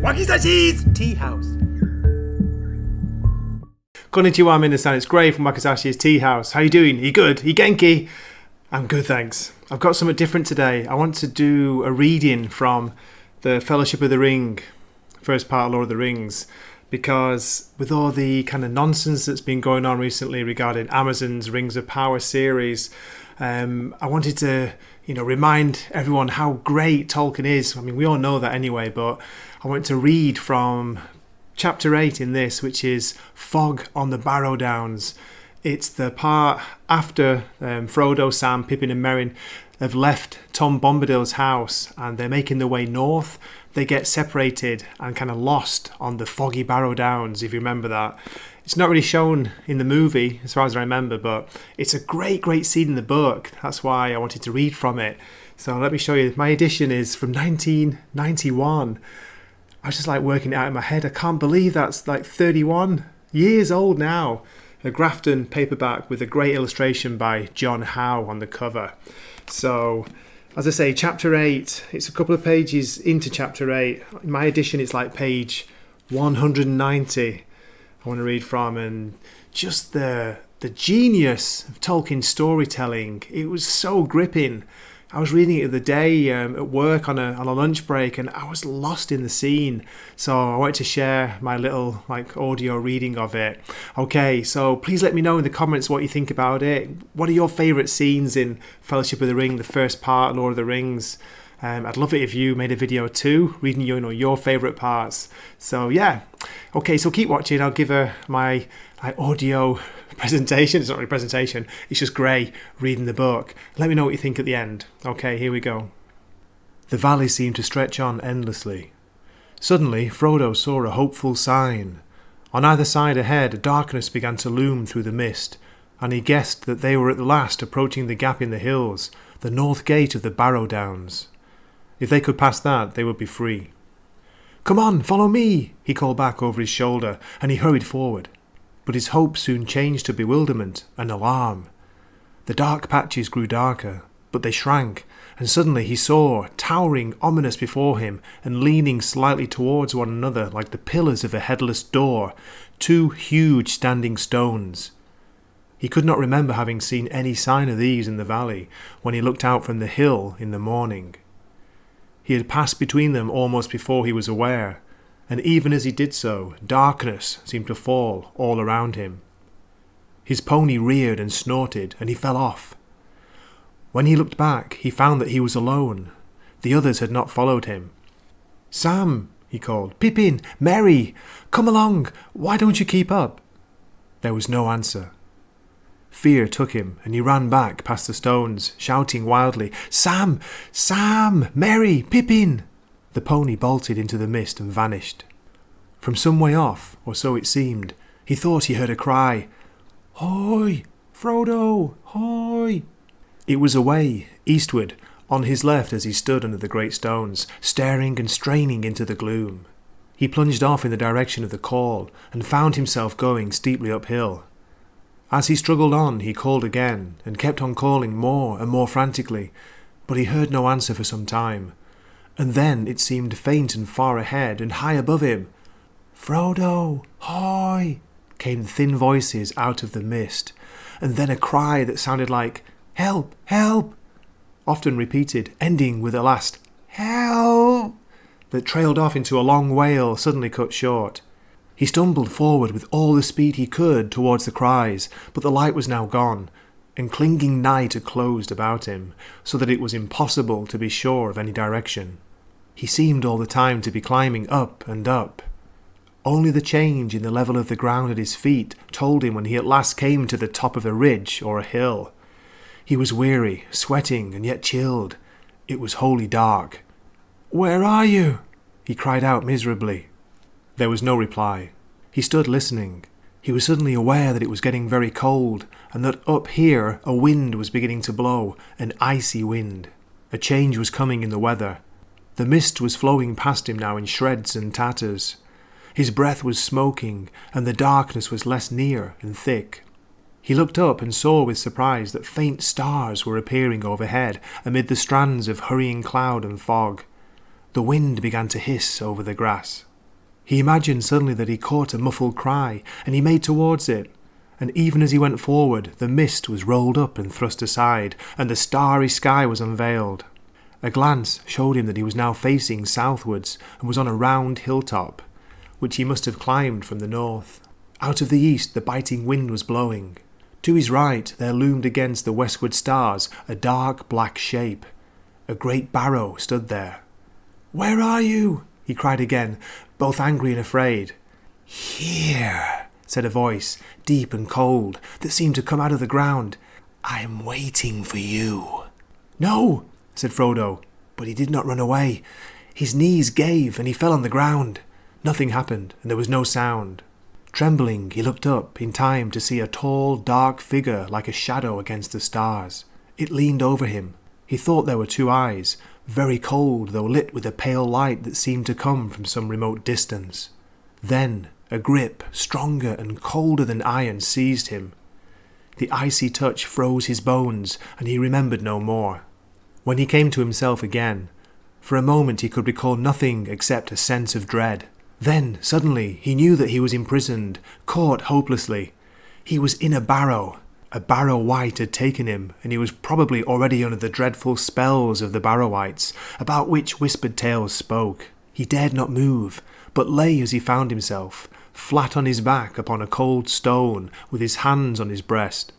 Wakisashi's Tea House. Konnichiwa, Minasan. It's Gray from Wakisashi's Tea House. How you doing? You good? You genki? I'm good, thanks. I've got something different today. I want to do a reading from the Fellowship of the Ring, first part of Lord of the Rings, because with all the kind of nonsense that's been going on recently regarding Amazon's Rings of Power series, I wanted to, remind everyone how great Tolkien is. I mean, we all know that anyway, but I want to read from chapter 8 in this, which is Fog on the Barrow-Downs. It's the part after Frodo, Sam, Pippin and Merry have left Tom Bombadil's house and they're making their way north. They get separated and kind of lost on the foggy Barrow-Downs, if you remember that. It's not really shown in the movie, as far as I remember, but it's a great, great scene in the book. That's why I wanted to read from it. So let me show you. My edition is from 1991. I was just working it out in my head. I can't believe that's 31 years old now. A Grafton paperback with a great illustration by John Howe on the cover. So, as I say, chapter 8, it's a couple of pages into chapter 8. In my edition, it's page 190 I want to read from, and just the genius of Tolkien's storytelling. It was so gripping. I was reading it the other day at work on a lunch break, and I was lost in the scene. So I wanted to share my little audio reading of it. Okay, so please let me know in the comments what you think about it. What are your favourite scenes in Fellowship of the Ring, the first part, Lord of the Rings? I'd love it if you made a video too, reading your favourite parts. So yeah, okay, so keep watching. I'll give my audio presentation. It's not really a presentation, it's just Gray reading the book. Let me know what you think at the end. Okay, here we go. The valley seemed to stretch on endlessly. Suddenly Frodo saw a hopeful sign. On either side ahead, darkness began to loom through the mist, and he guessed that they were at the last approaching the gap in the hills, the north gate of the Barrow-Downs. If they could pass that, they would be free. "Come on, follow me," he called back over his shoulder, and he hurried forward. But his hope soon changed to bewilderment and alarm. The dark patches grew darker, but they shrank, and suddenly he saw, towering ominous before him and leaning slightly towards one another like the pillars of a headless door, two huge standing stones. He could not remember having seen any sign of these in the valley when he looked out from the hill in the morning. He had passed between them almost before he was aware, and even as he did so, darkness seemed to fall all around him. His pony reared and snorted, and he fell off. When he looked back, he found that he was alone. The others had not followed him. "Sam," he called, "Pippin, Merry, come along, why don't you keep up?" There was no answer. Fear took him, and he ran back past the stones, shouting wildly, "Sam! Sam! Merry! Pippin!" The pony bolted into the mist and vanished. From some way off, or so it seemed, he thought he heard a cry. "Hoy! Frodo! Hoy!" It was away, eastward, on his left as he stood under the great stones, staring and straining into the gloom. He plunged off in the direction of the call, and found himself going steeply uphill. As he struggled on, he called again, and kept on calling more and more frantically, but he heard no answer for some time. And then it seemed faint and far ahead and high above him. "Frodo! Hoy!" came the thin voices out of the mist, and then a cry that sounded like, "Help! Help!" often repeated, ending with a last, "Help!" that trailed off into a long wail suddenly cut short. He stumbled forward with all the speed he could towards the cries, but the light was now gone, and clinging night had closed about him, so that it was impossible to be sure of any direction. He seemed all the time to be climbing up and up. Only the change in the level of the ground at his feet told him when he at last came to the top of a ridge or a hill. He was weary, sweating, and yet chilled. It was wholly dark. "Where are you?" he cried out miserably. There was no reply. He stood listening. He was suddenly aware that it was getting very cold, and that up here a wind was beginning to blow, an icy wind. A change was coming in the weather. The mist was flowing past him now in shreds and tatters. His breath was smoking, and the darkness was less near and thick. He looked up and saw with surprise that faint stars were appearing overhead amid the strands of hurrying cloud and fog. The wind began to hiss over the grass. He imagined suddenly that he caught a muffled cry, and he made towards it. And even as he went forward, the mist was rolled up and thrust aside, and the starry sky was unveiled. A glance showed him that he was now facing southwards, and was on a round hilltop, which he must have climbed from the north. Out of the east the biting wind was blowing. To his right there loomed against the westward stars a dark black shape. A great barrow stood there. "Where are you?" he cried again, both angry and afraid. "Here," said a voice, deep and cold, that seemed to come out of the ground. "I am waiting for you." "No," said Frodo, but he did not run away. His knees gave, and he fell on the ground. Nothing happened, and there was no sound. Trembling, he looked up in time to see a tall, dark figure like a shadow against the stars. It leaned over him. He thought there were two eyes, very cold though lit with a pale light that seemed to come from some remote distance. Then a grip, stronger and colder than iron, seized him. The icy touch froze his bones, and he remembered no more. When he came to himself again, for a moment he could recall nothing except a sense of dread. Then, suddenly, he knew that he was imprisoned, caught hopelessly. He was in a barrow. A Barrow Wight had taken him, and he was probably already under the dreadful spells of the Barrow Wights, about which whispered tales spoke. He dared not move, but lay as he found himself, flat on his back upon a cold stone, with his hands on his breast.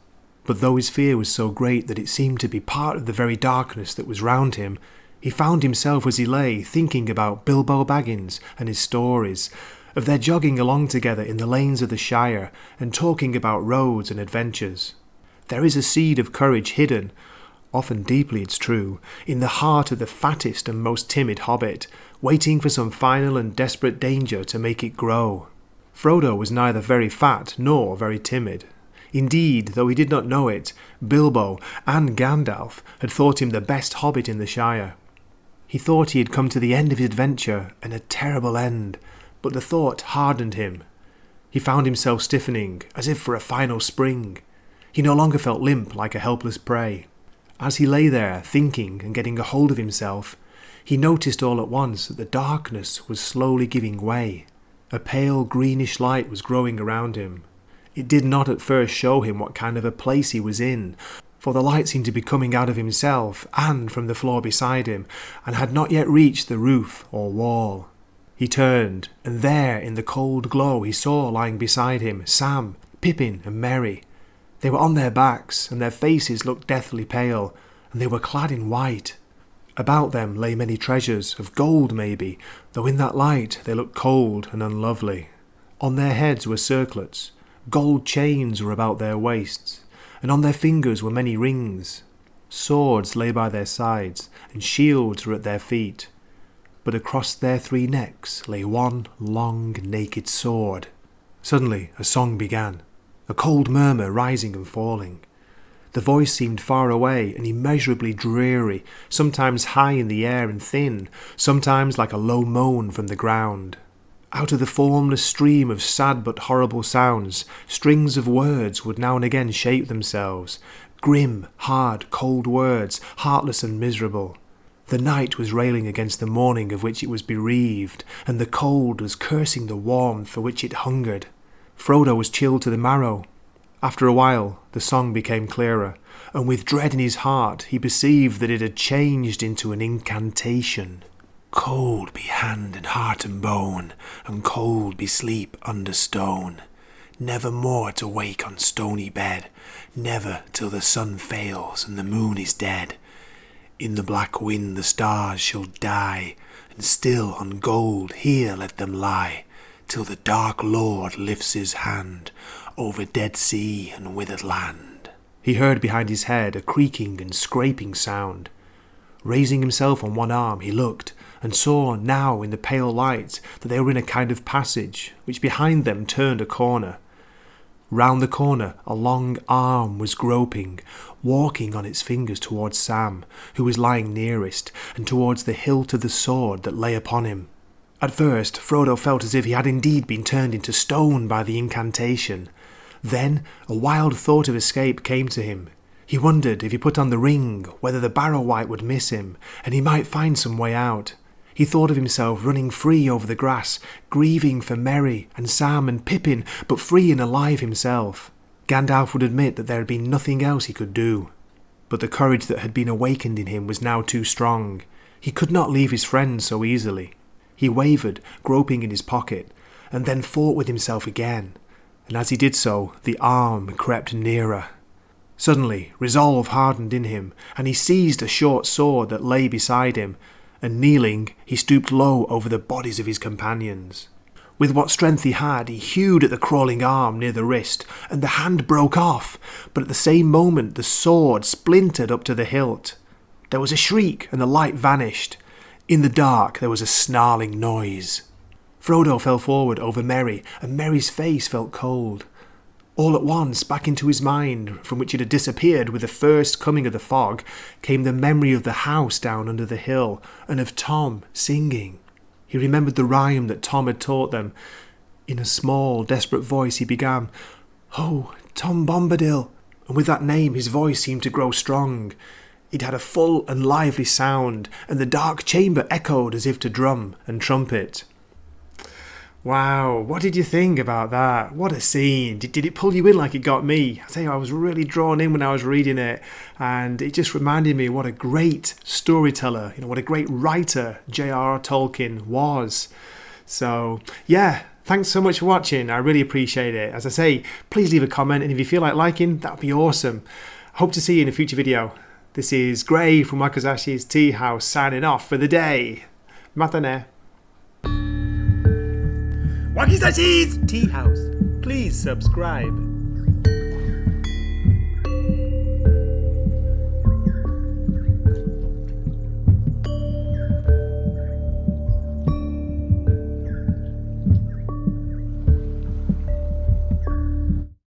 But though his fear was so great that it seemed to be part of the very darkness that was round him, he found himself as he lay thinking about Bilbo Baggins and his stories, of their jogging along together in the lanes of the Shire and talking about roads and adventures. There is a seed of courage hidden, often deeply it's true, in the heart of the fattest and most timid hobbit, waiting for some final and desperate danger to make it grow. Frodo was neither very fat nor very timid. Indeed, though he did not know it, Bilbo and Gandalf had thought him the best hobbit in the Shire. He thought he had come to the end of his adventure, and a terrible end, but the thought hardened him. He found himself stiffening, as if for a final spring. He no longer felt limp like a helpless prey. As he lay there, thinking and getting a hold of himself, he noticed all at once that the darkness was slowly giving way. A pale greenish light was growing around him. It did not at first show him what kind of a place he was in, for the light seemed to be coming out of himself and from the floor beside him, and had not yet reached the roof or wall. He turned, and there in the cold glow he saw lying beside him Sam, Pippin and Merry. They were on their backs, and their faces looked deathly pale, and they were clad in white. About them lay many treasures, of gold maybe, though in that light they looked cold and unlovely. On their heads were circlets, gold chains were about their waists, and on their fingers were many rings. Swords lay by their sides, and shields were at their feet. But across their three necks lay one long naked sword. Suddenly a song began, a cold murmur rising and falling. The voice seemed far away and immeasurably dreary, sometimes high in the air and thin, sometimes like a low moan from the ground. Out of the formless stream of sad but horrible sounds, strings of words would now and again shape themselves, grim, hard, cold words, heartless and miserable. The night was railing against the morning of which it was bereaved, and the cold was cursing the warmth for which it hungered. Frodo was chilled to the marrow. After a while, the song became clearer, and with dread in his heart he perceived that it had changed into an incantation. Cold be hand and heart and bone, and cold be sleep under stone. Never more to wake on stony bed, never till the sun fails and the moon is dead. In the black wind the stars shall die, and still on gold here let them lie, till the dark Lord lifts his hand over dead sea and withered land. He heard behind his head a creaking and scraping sound. Raising himself on one arm, he looked, and saw now in the pale light that they were in a kind of passage, which behind them turned a corner. Round the corner a long arm was groping, walking on its fingers towards Sam, who was lying nearest, and towards the hilt of the sword that lay upon him. At first Frodo felt as if he had indeed been turned into stone by the incantation. Then a wild thought of escape came to him. He wondered if he put on the ring whether the Barrow Wight would miss him, and he might find some way out. He thought of himself running free over the grass, grieving for Merry and Sam and Pippin, but free and alive himself. Gandalf would admit that there had been nothing else he could do. But the courage that had been awakened in him was now too strong. He could not leave his friends so easily. He wavered, groping in his pocket, and then fought with himself again. And as he did so, the arm crept nearer. Suddenly, resolve hardened in him, and he seized a short sword that lay beside him, and kneeling, he stooped low over the bodies of his companions. With what strength he had, he hewed at the crawling arm near the wrist, and the hand broke off, but at the same moment the sword splintered up to the hilt. There was a shriek, and the light vanished. In the dark there was a snarling noise. Frodo fell forward over Merry, and Merry's face felt cold. All at once, back into his mind, from which it had disappeared with the first coming of the fog, came the memory of the house down under the hill, and of Tom singing. He remembered the rhyme that Tom had taught them. In a small, desperate voice he began, "Ho, Tom Bombadil," and with that name his voice seemed to grow strong. It had a full and lively sound, and the dark chamber echoed as if to drum and trumpet. Wow, what did you think about that? What a scene. Did it pull you in like it got me? I tell you, I was really drawn in when I was reading it, and it just reminded me what a great storyteller, what a great writer J.R.R. Tolkien was. So, yeah, thanks so much for watching. I really appreciate it. As I say, please leave a comment, and if you feel like liking, that would be awesome. Hope to see you in a future video. This is Gray from Wakazashi's Tea House signing off for the day. Matane. Wakizashi's Tea House. Please subscribe.